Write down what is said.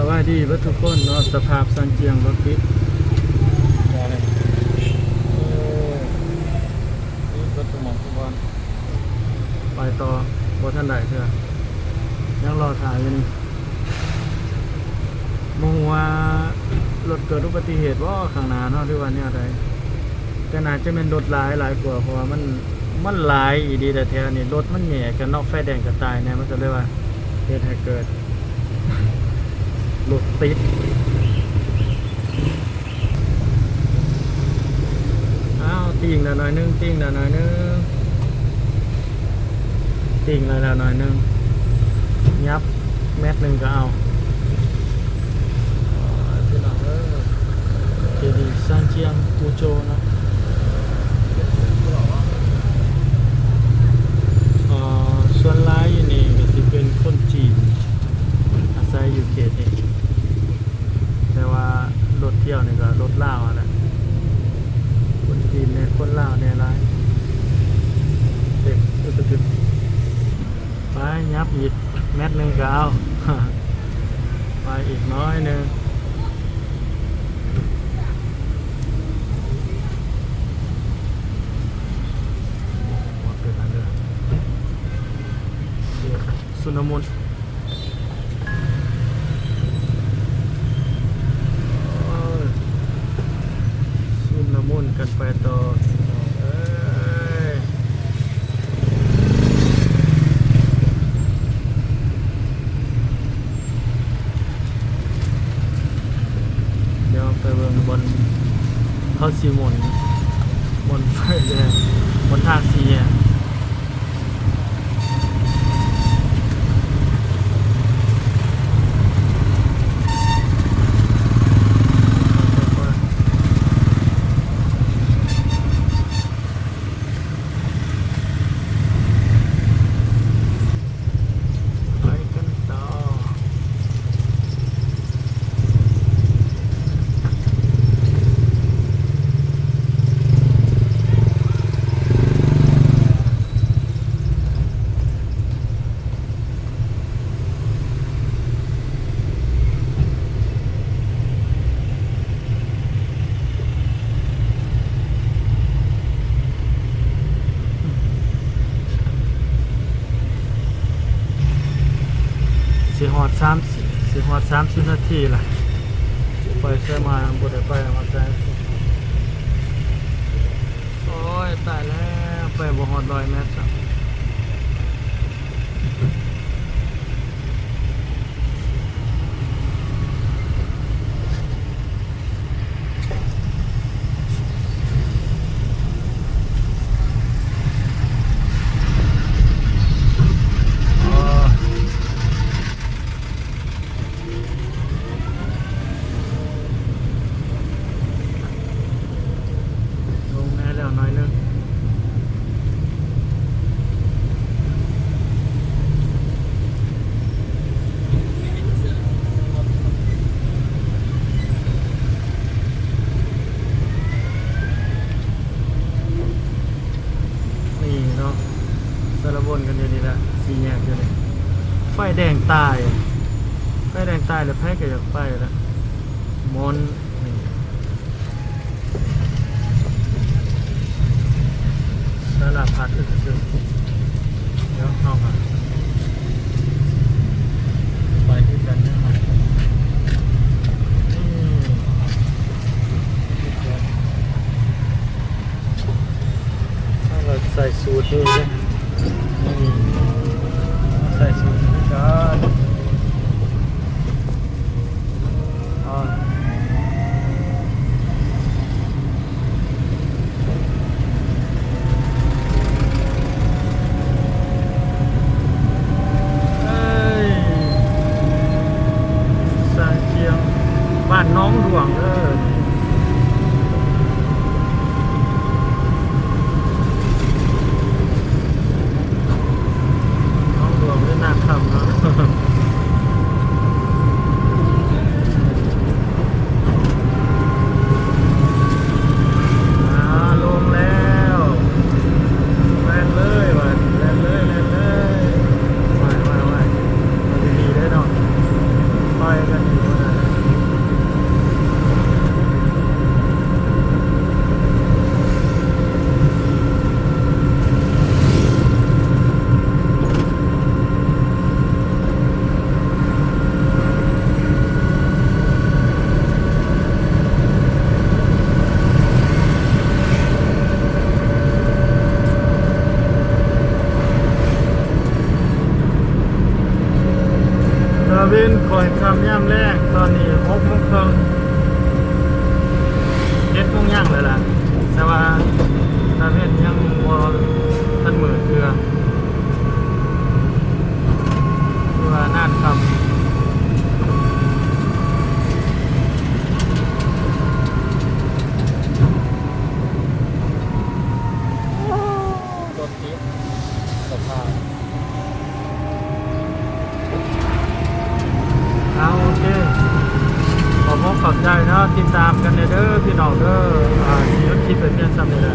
วัสดีทุกคนเนาะสภาพสันเจียงรถติดนี่รถสมองทุกวันไปต่อบท่านใดเถอะยังรอถ่ายอยู่นี่มองว่ารถเกิดอุบัติเหตุว่าข้างหน้าเนาะด้วยวันนี้อะไรแต่น่าจะเป็นรถหลายกว่าเพราะว่ามันหลายอีดีแต่แถวนี้รถมันแหย่กันนอกไฟแดงกระตายเนี่ยมันก็เลยว่าเหตุให้เกิดรถติดอ้าวติ่งแล้วหน่อยนึงติ่งแล้วหน่อยนึงติ่งแล้วหน่อยนึงยับแมตหนึ่งก็เอาเจดีย์ซานเจียงปูโจนะส่วนร้ายอยู่นี่ก็จะเป็นคนจีนอาศัยอยู่เขตนี้แต่ว่ารถเที่ยวนี่ก็รถลาวนะคนจีนเนี่ยคนลาวเนี่ยร้ายเด็กตึกไปยับอีกแมตหนึ่งก็เอา ไปอีกน้อยหนึ่งสุนมุนสุนมุนกันไปต่อเดี๋ยวไปเบิ่งบนเขาสีมนบนไฟแดงบนทางสีแยกสิฮอด30นาทีล่ะไปใช้มาบ่ได้ไปมาใช้โอ้ยตายแล้วไปบ่ฮอด100 เมตรครับสารวนกันอยู่นี่แหละสี่แยกอยู่นี่ไฟแดงตายแล้วแพ้ก็อยากไปแล้วมนนี่สารพัดอึดเดี๋ยวเข้ามาไปที่กันนะครับถ้าเราใส่สูตรด้วยนะใส่สูตรด้วยกัน เว้นคอยคำย่ำแรกตอนนี้6:30 7:00ย่างเลยล่ะแต่ว่าตาเว้นยังบ่ทันมือเทื่อคือว่านานครับรถติดสภาพเอาโอเคขอบคุณขอบใจเนาะติดตามกันเด้อพี่น้องเด้อยุดคลิปเป็นเพียงซ้ำนี่แหละ